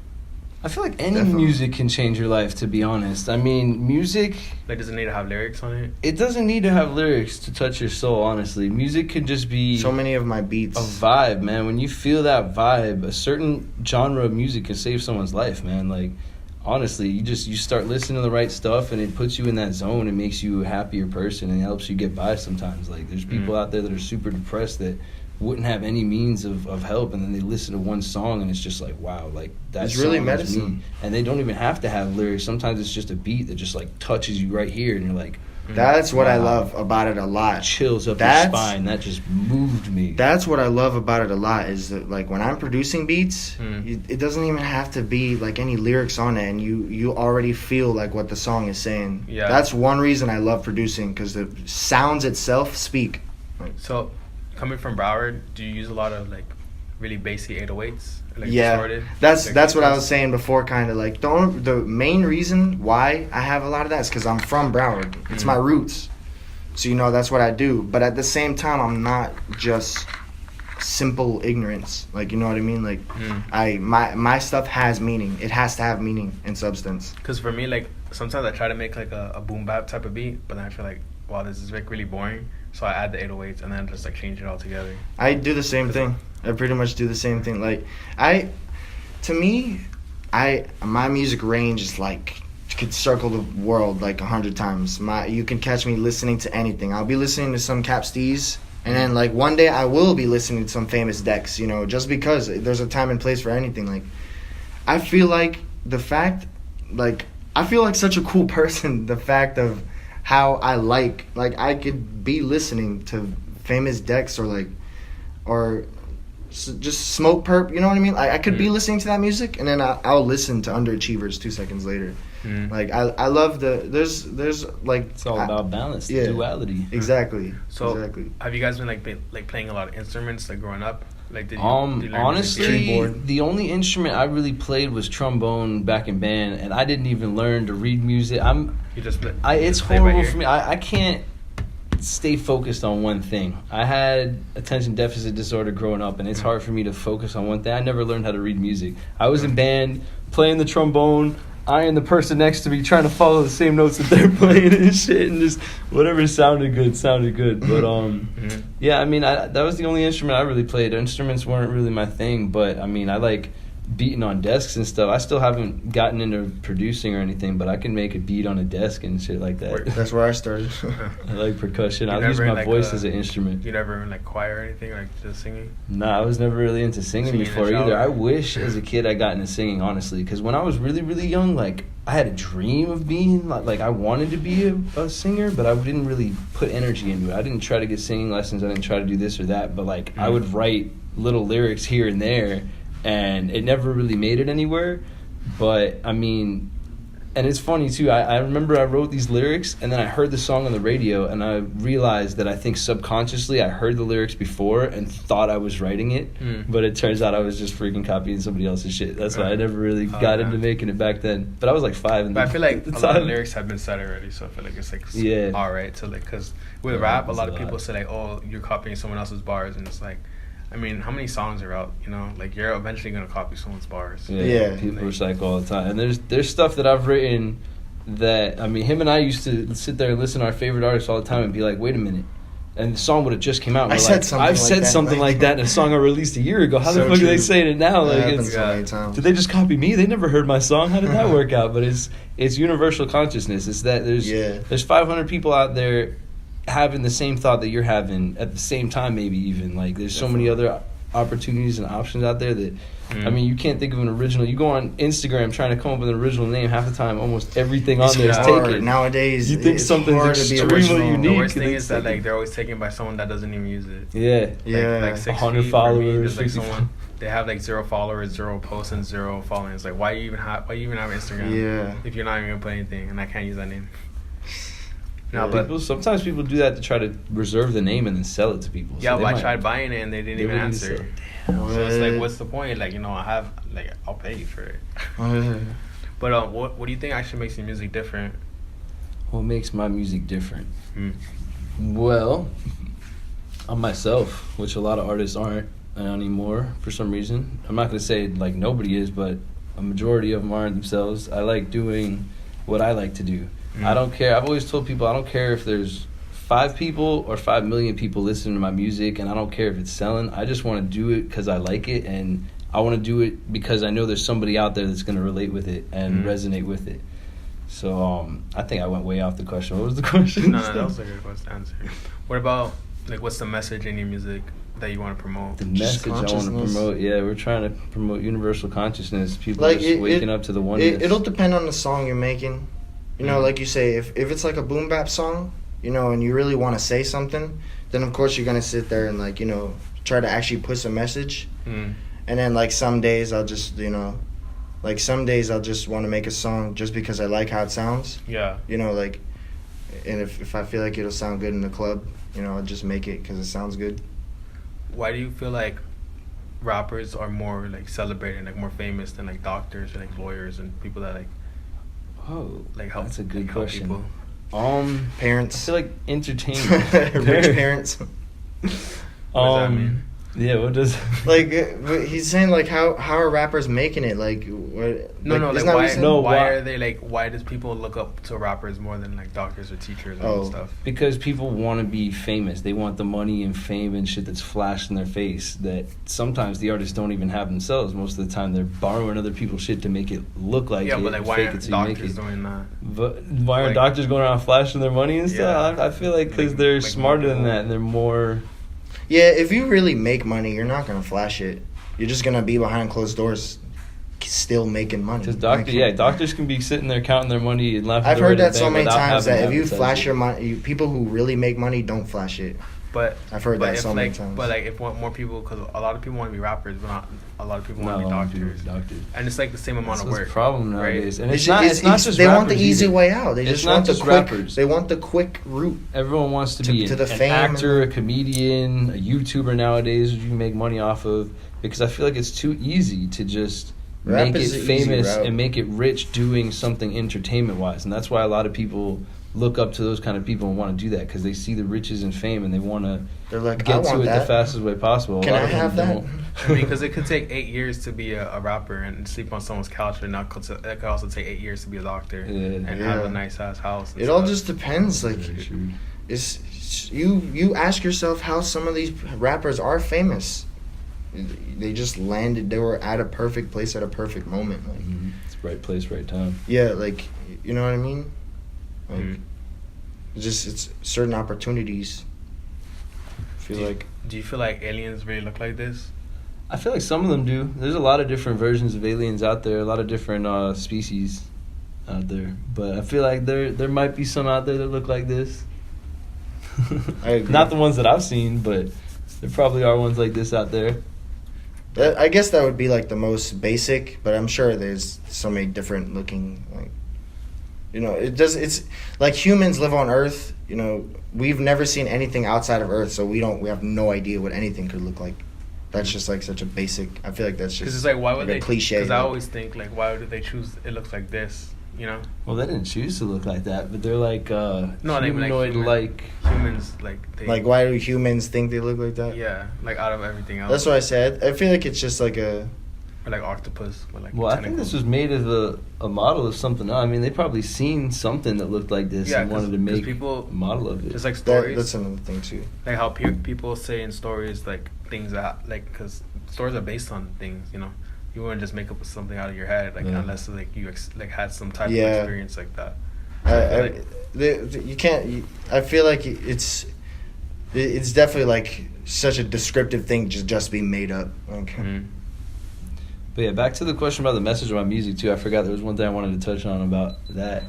[SPEAKER 3] I feel like any music can change your life, to be honest. I mean, music...
[SPEAKER 2] Like, does it need to have lyrics on it?
[SPEAKER 3] It doesn't need to have lyrics to touch your soul, honestly. Music could just be...
[SPEAKER 4] So many of my beats.
[SPEAKER 3] A vibe, man. When you feel that vibe, a certain genre of music can save someone's life, man. Like, honestly, you start listening to the right stuff, and it puts you in that zone. It makes you a happier person, and it helps you get by sometimes. Like, there's people out there that are super depressed that wouldn't have any means of help, and then they listen to one song and it's just like, wow, like that's
[SPEAKER 4] really medicine.
[SPEAKER 3] And they don't even have to have lyrics. Sometimes it's just a beat that just like touches you right here, and you're like,
[SPEAKER 4] that's what I
[SPEAKER 3] wow.
[SPEAKER 4] love about it a lot.
[SPEAKER 3] Chills up your spine. That just moved me.
[SPEAKER 4] That's what I love about it a lot, is that like when I'm producing beats, it doesn't even have to be like any lyrics on it, and you already feel like what the song is saying.
[SPEAKER 2] Yeah.
[SPEAKER 4] That's one reason I love producing, because the sounds itself speak.
[SPEAKER 2] So, coming from Broward, do you use a lot of like really bassy 808s? Like
[SPEAKER 4] Yeah,
[SPEAKER 2] distorted?
[SPEAKER 4] that's what I was saying before. Kind of like the main reason why I have a lot of that is because I'm from Broward. It's my roots, so that's what I do. But at the same time, I'm not just simple ignorance. Like, you know what I mean? Like, my stuff has meaning. It has to have meaning and substance.
[SPEAKER 2] Because for me, like sometimes I try to make like a boom bap type of beat, but then I feel like, wow, this is like really boring. So I add the 808s and then just like change it all together.
[SPEAKER 4] I do the same thing. I pretty much do the same thing. Like, my music range is like, could circle the world like 100 times. You can catch me listening to anything. I'll be listening to some Cap Steez, and then like one day I will be listening to some famous decks, just because there's a time and place for anything. Like, I feel like I feel like such a cool person, the fact of how I could be listening to famous decks or just Smoke Perp, you know what I mean? I could be listening to that music, and then I'll listen to Underachievers 2 seconds later. Like, I love there's like,
[SPEAKER 3] it's all about balance,
[SPEAKER 4] yeah,
[SPEAKER 3] duality.
[SPEAKER 4] Exactly.
[SPEAKER 2] So
[SPEAKER 4] exactly.
[SPEAKER 2] Have you guys been playing a lot of instruments like growing up? Like, did you learn
[SPEAKER 3] honestly,
[SPEAKER 4] keyboard?
[SPEAKER 3] The only instrument I really played was trombone back in band, and I didn't even learn to read music. It's horrible for me. I can't stay focused on one thing. I had attention deficit disorder growing up, and it's hard for me to focus on one thing. I never learned how to read music. I was in band, playing the trombone, eyeing the person next to me, trying to follow the same notes that they're playing and shit, and just whatever sounded good. But yeah, I mean, that was the only instrument I really played. Instruments weren't really my thing, but I mean, I like beating on desks and stuff. I still haven't gotten into producing or anything, but I can make a beat on a desk and shit like that.
[SPEAKER 4] That's where I started.
[SPEAKER 3] I like percussion. I use my voice as an instrument.
[SPEAKER 2] You never in like choir or anything, like just singing?
[SPEAKER 3] Nah, I was never really into singing before either. I wish as a kid I got into singing, honestly, because when I was really, really young, like, I had a dream of being, like I wanted to be a singer, but I didn't really put energy into it. I didn't try to get singing lessons. I didn't try to do this or that, but like I would write little lyrics here and there, and it never really made it anywhere. But I mean, and it's funny too, I remember I wrote these lyrics, and then I heard the song on the radio, and I realized that I think subconsciously I heard the lyrics before and thought I was writing it, but it turns out I was just freaking copying somebody else's shit. That's why I never really got into making it back then. But I was like 5.
[SPEAKER 2] But I feel like a lot of lyrics have been said already, so I feel like it's like alright. So like, because with rap, a lot of people say like, oh, you're copying someone else's bars, and it's like, I mean, how many songs are out? Like, you're eventually gonna copy someone's bars.
[SPEAKER 3] Yeah. People recycle all the time, and there's stuff that I've written that, I mean, him and I used to sit there and listen to our favorite artists all the time and be like, wait a minute, and the song would have just came out.
[SPEAKER 4] I've said something
[SPEAKER 3] like that in a song I released a year ago. How the fuck are they saying it now? Like,
[SPEAKER 4] happens so many times.
[SPEAKER 3] Did they just copy me? They never heard my song. How did that work out? But it's universal consciousness. It's that there's 500 people out there having the same thought that you're having at the same time, maybe even. Like, there's so many other opportunities and options out there that I mean, you can't think of an original. You go on Instagram trying to come up with an original name, half the time almost everything on there is taken.
[SPEAKER 4] Nowadays,
[SPEAKER 3] you think something's extremely unique.
[SPEAKER 2] The worst thing is that like they're always taken by someone that doesn't even use it.
[SPEAKER 3] Like
[SPEAKER 2] 100
[SPEAKER 3] followers.
[SPEAKER 2] Like someone, they have like 0 followers, 0 posts, and 0 following. It's like, why you even have Instagram if you're not even gonna put anything, and I can't use that name. No, but
[SPEAKER 3] sometimes people do that to try to reserve the name and then sell it to people.
[SPEAKER 2] Yeah, but I tried buying it and they didn't even answer. So it's like, what's the point? Like, I'll pay you for it. But what do you think actually makes your music different?
[SPEAKER 3] What makes my music different? Well, I'm myself, which a lot of artists aren't anymore for some reason. I'm not going to say like nobody is, but a majority of them aren't themselves. I like doing what I like to do. I don't care. I've always told people I don't care if there's 5 people or 5 million people listening to my music, and I don't care if it's selling. I just want to do it because I like it, and I want to do it because I know there's somebody out there that's going to relate with it and resonate with it. So I think I went way off the question. What was the question?
[SPEAKER 2] No, that was a good question to answer. What about, like, what's the message in your music? that you want to promote?
[SPEAKER 3] The message I want to promote, yeah, we're trying to promote universal consciousness. People
[SPEAKER 4] like
[SPEAKER 3] just waking up to the oneness.
[SPEAKER 4] It'll depend on the song you're making. You know, like you say, if it's like a boom bap song, you know, and you really want to say something, then of course you're gonna sit there and like, you know, try to actually push a message. And then like some days I'll just, you know, like some days I'll just want to make a song just because I like how it sounds.
[SPEAKER 2] Yeah.
[SPEAKER 4] You know, like, and if I feel like it'll sound good in the club, you know, I'll just make it because it sounds good.
[SPEAKER 2] Why do you feel like rappers are more like celebrated, like more famous than like doctors or like lawyers and people that like help?
[SPEAKER 3] That's a good
[SPEAKER 2] like, help
[SPEAKER 3] question.
[SPEAKER 2] people?
[SPEAKER 4] Parents.
[SPEAKER 3] I feel like entertainment.
[SPEAKER 4] Rich parents.
[SPEAKER 2] What does that mean?
[SPEAKER 3] Yeah, what does
[SPEAKER 4] like he's saying like how are rappers making it like what,
[SPEAKER 2] why does people look up to rappers more than like doctors or teachers and stuff?
[SPEAKER 3] Because people want to be famous. They want the money and fame and shit that's flashed in their face that sometimes the artists don't even have themselves. Most of the time they're borrowing other people's shit to make it look like
[SPEAKER 2] but like why aren't doctors doing that?
[SPEAKER 3] But why aren't doctors going around flashing their money and stuff? I feel like because they're smarter than that and they're more...
[SPEAKER 4] Yeah, if you really make money, you're not gonna flash it. You're just gonna be behind closed doors, still making money.
[SPEAKER 3] Because doctors can be sitting there counting their money and laughing.
[SPEAKER 4] I've heard that so many times that if you flash your money, people who really make money don't flash it.
[SPEAKER 2] But
[SPEAKER 4] I've heard that so many times.
[SPEAKER 2] But like, if more people, because a lot of people want to be rappers, but not a lot of people want to be doctors. And it's like the same amount of work.
[SPEAKER 3] That's the problem nowadays.
[SPEAKER 2] Right?
[SPEAKER 3] And it's not just
[SPEAKER 4] they
[SPEAKER 3] rappers
[SPEAKER 4] want the easy
[SPEAKER 3] either.
[SPEAKER 4] way out. They
[SPEAKER 3] it's
[SPEAKER 4] just
[SPEAKER 3] not
[SPEAKER 4] want
[SPEAKER 3] just
[SPEAKER 4] the quick.
[SPEAKER 3] Rappers.
[SPEAKER 4] They want the quick route.
[SPEAKER 3] Everyone wants to be an actor, a comedian, a YouTuber nowadays. You make money off of because I feel like it's too easy to just make it famous and make it rich doing something entertainment wise, and that's why a lot of people look up to those kind of people and want to do that because they see the riches and fame and they want to get to it the fastest way possible.
[SPEAKER 4] Can I have that?
[SPEAKER 2] I mean, because it could take 8 years to be a rapper and sleep on someone's couch, and it could also take 8 years to be a doctor and have a nice ass house.
[SPEAKER 4] It all just depends. Like, it's you ask yourself how some of these rappers are famous. They just landed. They were at a perfect place at a perfect moment. Like,
[SPEAKER 3] it's right place, right time.
[SPEAKER 4] Yeah, like, you know what I mean. Like, it's certain opportunities. Do
[SPEAKER 2] you feel like aliens really look like this?
[SPEAKER 3] I feel like some of them do. There's a lot of different versions of aliens out there, a lot of different species out there. But I feel like there might be some out there that look like this.
[SPEAKER 4] I agree.
[SPEAKER 3] Not the ones that I've seen, but there probably are ones like this out there.
[SPEAKER 4] I guess that would be like the most basic, but I'm sure there's so many different looking, like, you know, it's like humans live on Earth, you know, we've never seen anything outside of Earth, so we have no idea what anything could look like. That's just like such a basic, I feel like that's just,
[SPEAKER 2] because it's like, why would they,
[SPEAKER 4] cliche.
[SPEAKER 2] Because I always think like, why would they choose it looks like this, you know?
[SPEAKER 3] Well, they didn't choose to look like that, but they're like
[SPEAKER 2] humanoid,
[SPEAKER 3] like
[SPEAKER 2] humans, like
[SPEAKER 4] why do humans think they look like that?
[SPEAKER 2] Yeah, like out of everything else.
[SPEAKER 4] That's what I said. I feel like it's just like a...
[SPEAKER 2] Or like octopus with like
[SPEAKER 3] I think this was made as a model of something else. I mean, they probably seen something that looked like this and wanted to make a model of it.
[SPEAKER 2] Just like stories.
[SPEAKER 4] That's another thing too.
[SPEAKER 2] Like how people say in stories, like things that, like, because stories are based on things, you know. You wouldn't just make up something out of your head, like, unless like you had some type of experience like that.
[SPEAKER 4] You can't. I feel like it's definitely like such a descriptive thing just being made up. Okay.
[SPEAKER 3] But yeah, back to the question about the message of my music too. I forgot there was one thing I wanted to touch on about that. Is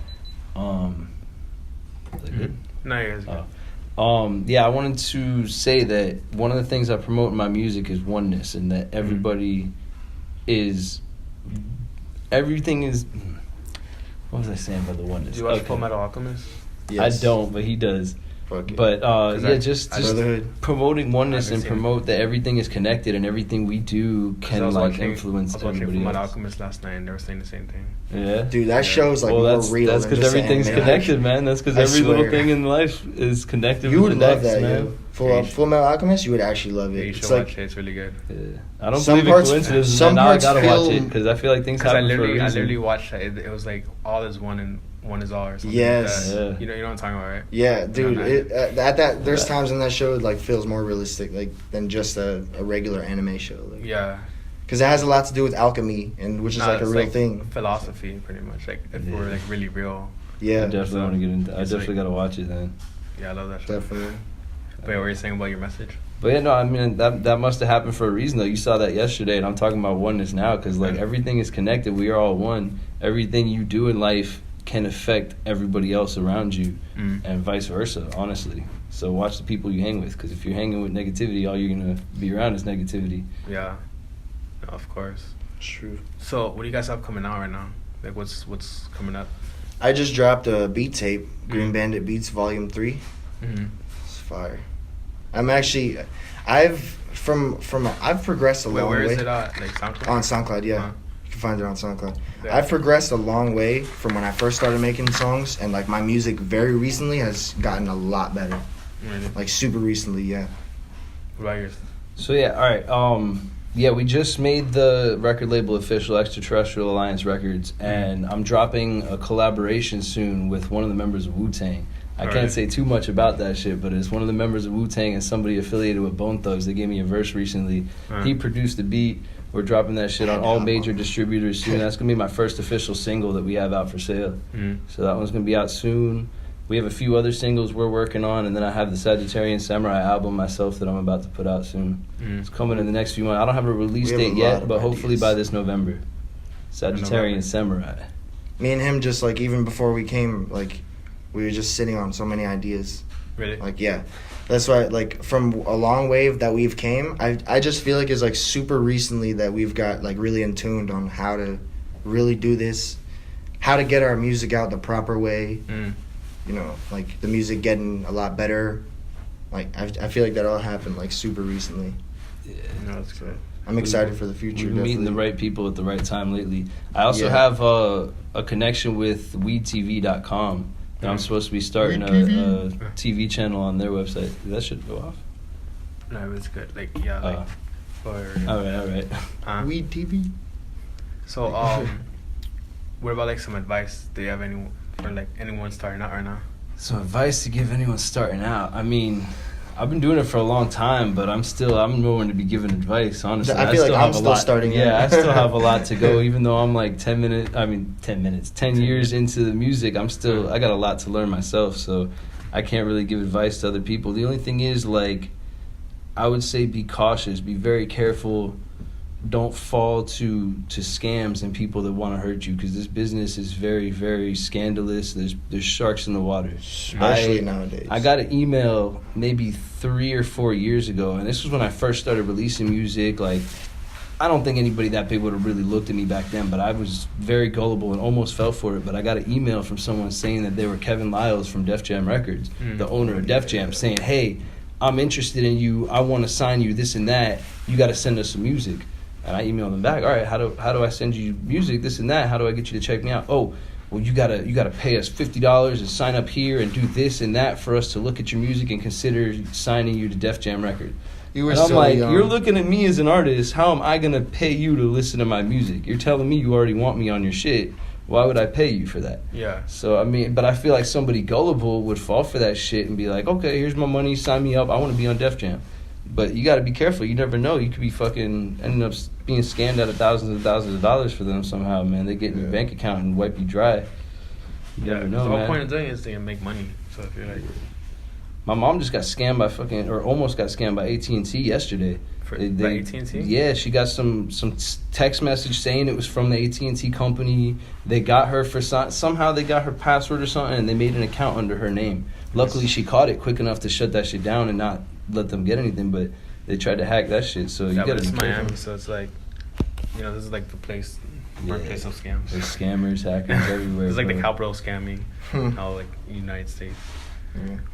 [SPEAKER 3] that good?
[SPEAKER 2] No, you're good.
[SPEAKER 3] Yeah, I wanted to say that one of the things I promote in my music is oneness, and that everything is. What was I saying about the oneness?
[SPEAKER 2] Do you watch Full Metal Alchemist?
[SPEAKER 3] Yes. I don't, but he does. But just promoting oneness and promote that everything is connected and everything we do can influence everybody else. I was watching Full Metal Alchemist last night and they were saying the same thing. Yeah,
[SPEAKER 4] dude, that show's like more real.
[SPEAKER 3] That's because everything's connected, man. That's because every little thing in life is connected.
[SPEAKER 4] You would love that,
[SPEAKER 3] man.
[SPEAKER 4] Full Metal Alchemist, you would actually love it.
[SPEAKER 2] Yeah, you should watch it. It's really good.
[SPEAKER 3] Yeah. I don't believe in coincidences. Now I gotta watch it because I feel like things happen for a reason.
[SPEAKER 2] I literally watched it. It was like all is one and one is all, or something.
[SPEAKER 4] Yes.
[SPEAKER 2] Like that. You know what I'm talking about, right?
[SPEAKER 4] Yeah, dude. There's times in that show it like feels more realistic than just a regular anime show. Like,
[SPEAKER 2] yeah.
[SPEAKER 4] Because it has a lot to do with alchemy, which is like a real thing.
[SPEAKER 2] Philosophy, pretty much. Like if we're like really real.
[SPEAKER 4] Yeah.
[SPEAKER 3] I definitely want to get into. I definitely gotta watch it then.
[SPEAKER 2] Yeah, I love that show.
[SPEAKER 4] Definitely.
[SPEAKER 2] Wait, what were you saying about your message?
[SPEAKER 3] But yeah, no, I mean, that must have happened for a reason, though. You saw that yesterday, and I'm talking about oneness now, because, like, everything is connected. We are all one. Everything you do in life can affect everybody else around you, and vice versa, honestly. So watch the people you hang with, because if you're hanging with negativity, all you're going to be around is negativity.
[SPEAKER 2] Yeah. No, of course.
[SPEAKER 4] True.
[SPEAKER 2] So what do you guys have coming out right now? Like, what's coming up?
[SPEAKER 4] I just dropped a beat tape, Green Bandit Beats Volume 3.
[SPEAKER 2] Mm-hmm.
[SPEAKER 4] It's fire. I've progressed a long way.
[SPEAKER 2] Where is it at? Like SoundCloud?
[SPEAKER 4] On SoundCloud, yeah.
[SPEAKER 2] Uh-huh.
[SPEAKER 4] You can find it on SoundCloud.
[SPEAKER 2] Yeah.
[SPEAKER 4] I've progressed a long way from when I first started making songs, and like my music very recently has gotten a lot better.
[SPEAKER 2] Really?
[SPEAKER 4] Like super recently, yeah.
[SPEAKER 2] What about yours?
[SPEAKER 3] So yeah, all right. Yeah, we just made the record label official, Extraterrestrial Alliance Records, and I'm dropping a collaboration soon with one of the members of Wu-Tang. I can't say too much about that shit, but it's one of the members of Wu-Tang and somebody affiliated with Bone Thugs. They gave me a verse recently. He produced the beat. We're dropping that shit on all major distributors soon. That's going to be my first official single that we have out for sale. So that one's going to be out soon. We have a few other singles we're working on, and then I have the Sagittarian Samurai album myself that I'm about to put out soon. It's coming in the next few months. I don't have a release date yet, but hopefully by this November. Sagittarian Samurai.
[SPEAKER 4] Me and him just like even before we came, like we were just sitting on so many ideas.
[SPEAKER 2] Really?
[SPEAKER 4] Like yeah. That's why like from a long wave that we've came, I just feel like it's like super recently that we've got like really in tuned on how to really do this, how to get our music out the proper way. You know, like the music getting a lot better. Like I feel like that all happened like super recently.
[SPEAKER 3] Yeah,
[SPEAKER 2] no, that's good.
[SPEAKER 4] I'm excited for the future.
[SPEAKER 3] We've been meeting the right people at the right time lately. I also have a connection with weedtv.com. And I'm supposed to be starting a TV channel on their website. That should go off.
[SPEAKER 2] No, it's good. Like yeah, like
[SPEAKER 3] all right.
[SPEAKER 4] Weed TV.
[SPEAKER 2] So what about like some advice? Do you have any for like anyone starting out right now?
[SPEAKER 3] So advice to give anyone starting out. I mean, I've been doing it for a long time, but I'm willing to be giving advice, honestly.
[SPEAKER 4] I feel like I'm still starting.
[SPEAKER 3] Yeah, I still have a lot to go, even though I'm like 10 years into the music. I got a lot to learn myself, so I can't really give advice to other people. The only thing is, like, I would say be cautious, be very careful. Don't fall to scams and people that want to hurt you, because this business is very, very scandalous. There's sharks in the water.
[SPEAKER 4] Especially nowadays.
[SPEAKER 3] I got an email maybe 3 or 4 years ago, and this was when I first started releasing music. Like, I don't think anybody that big would have really looked at me back then, but I was very gullible and almost fell for it. But I got an email from someone saying that they were Kevin Lyles from Def Jam Records, the owner of Def Jam, saying, hey, I'm interested in you. I want to sign you, this and that. You got to send us some music. And I emailed them back. All right, how do I send you music, this and that? How do I get you to check me out? Oh, well, you gotta pay us $50 and sign up here and do this and that for us to look at your music and consider signing you to Def Jam Records.
[SPEAKER 4] You were
[SPEAKER 3] and I'm
[SPEAKER 4] so
[SPEAKER 3] like,
[SPEAKER 4] young.
[SPEAKER 3] You're looking at me as an artist. How am I gonna pay you to listen to my music? You're telling me you already want me on your shit. Why would I pay you for that?
[SPEAKER 2] Yeah.
[SPEAKER 3] So I mean, but I feel like somebody gullible would fall for that shit and be like, okay, here's my money, sign me up. I want to be on Def Jam. But you got to be careful. You never know. You could be fucking ending up being scammed out of thousands and thousands of dollars for them somehow, man. They get in your bank account and wipe you dry. You never know,
[SPEAKER 2] the
[SPEAKER 3] man.
[SPEAKER 2] whole point of doing it is to make money. So if you're like...
[SPEAKER 3] My mom just got scammed by almost got scammed by AT&T yesterday.
[SPEAKER 2] By AT&T?
[SPEAKER 3] Yeah, she got some text message saying it was from the AT&T company. They got her somehow they got her password or something, and they made an account under her name. Luckily, she caught it quick enough to shut that shit down and not let them get anything, but they tried to hack that shit, so you gotta be careful.
[SPEAKER 2] Miami, so it's like, you know, this is like the birthplace of scams.
[SPEAKER 3] There's scammers, hackers everywhere.
[SPEAKER 2] It's like the capital of scamming, all like United States.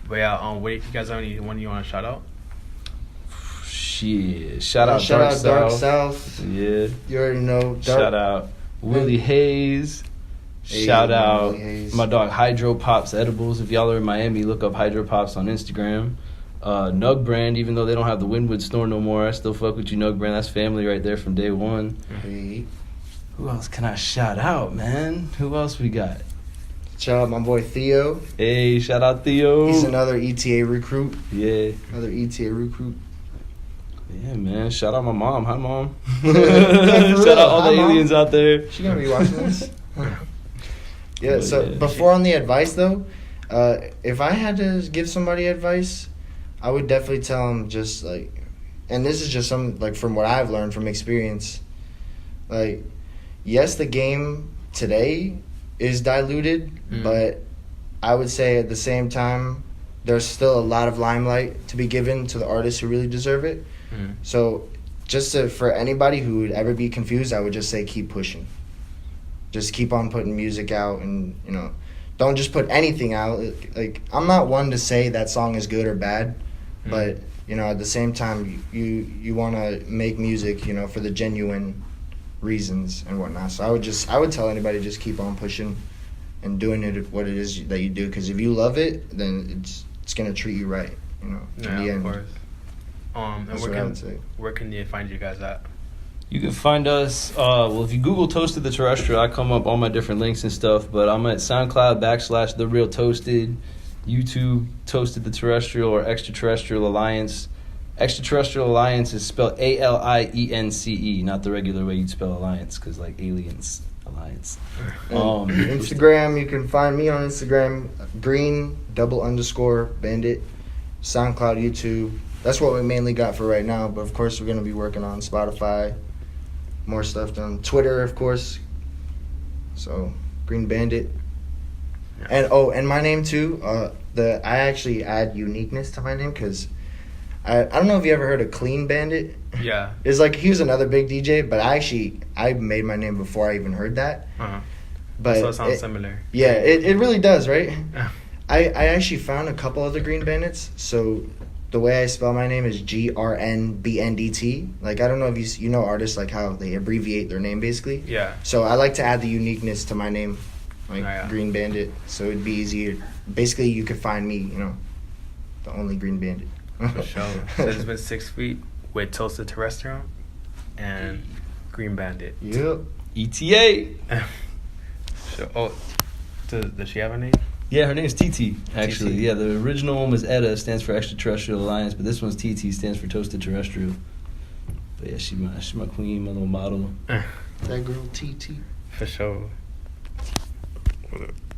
[SPEAKER 2] But yeah, wait, you guys have anyone you want to shout out?
[SPEAKER 3] Shit, shout out Dark South. Yeah,
[SPEAKER 4] you already know.
[SPEAKER 3] Shout out Willie Hayes. Shout out my dog Hydro Pops Edibles. If y'all are in Miami, look up Hydro Pops on Instagram. Nug Brand, even though they don't have the Wynwood store no more, I still fuck with you, Nug Brand. That's family right there from day one. Who else can I shout out, man? Who else we got?
[SPEAKER 4] Shout out my boy Theo.
[SPEAKER 3] Hey, shout out Theo.
[SPEAKER 4] He's another ETA recruit.
[SPEAKER 3] Yeah.
[SPEAKER 4] Another ETA recruit.
[SPEAKER 3] Yeah, man. Shout out my mom. Hi, Mom. Shout out all the aliens out there.
[SPEAKER 4] She gonna be watching this. Yeah, before on the advice, though, if I had to give somebody advice, I would definitely tell them just like, and this is just some like from what I've learned from experience. Like, yes, the game today is diluted, but I would say at the same time, there's still a lot of limelight to be given to the artists who really deserve it. So for anybody who would ever be confused, I would just say keep pushing. Just keep on putting music out, and, you know, don't just put anything out. Like, I'm not one to say that song is good or bad, but, you know, at the same time, you want to make music, you know, for the genuine reasons and whatnot. So I would tell anybody just keep on pushing and doing it what it is that you do, because if you love it, then it's gonna treat you right, you know.
[SPEAKER 2] Yeah,
[SPEAKER 4] in the end.
[SPEAKER 2] of course. And where can they find you guys at?
[SPEAKER 3] You can find us, if you Google Toasted the Terrestrial, I come up all my different links and stuff, but I'm at SoundCloud / The Real Toasted, YouTube Toasted the Terrestrial, or Extraterrestrial Alliance. Extraterrestrial Alliance is spelled ALIENCE, not the regular way you'd spell alliance, because like aliens alliance.
[SPEAKER 4] Instagram, you can find me on Instagram, green_bandit. SoundCloud, YouTube. That's what we mainly got for right now, but of course we're going to be working on Spotify, more stuff done. Twitter, of course. So, Green Bandit. Yeah. And my name too. I actually add uniqueness to my name, because I don't know if you ever heard of Clean Bandit.
[SPEAKER 2] Yeah.
[SPEAKER 4] It's like, he was another big DJ, but I made my name before I even heard that. But
[SPEAKER 2] so it sounds similar.
[SPEAKER 4] Yeah, it really does, right? I actually found a couple other Green Bandits. So the way I spell my name is GRNBNDT. Like, I don't know if you know artists, like how they abbreviate their name basically.
[SPEAKER 2] Yeah.
[SPEAKER 4] So I like to add the uniqueness to my name, like Green Bandit. So it'd be easier. Basically, you could find me, you know, the only Green Bandit.
[SPEAKER 2] For sure. So it's been 6 feet with Toasted Terrestrial and Green Bandit.
[SPEAKER 4] Yep.
[SPEAKER 3] ETA.
[SPEAKER 2] So, does she have a name?
[SPEAKER 3] Yeah, her name's TT, actually.
[SPEAKER 2] TT.
[SPEAKER 3] Yeah, the original one was ETA, stands for Extraterrestrial Alliance, but this one's TT, stands for Toasted Terrestrial. But yeah, she's my queen, my little model.
[SPEAKER 4] That girl TT.
[SPEAKER 2] For sure.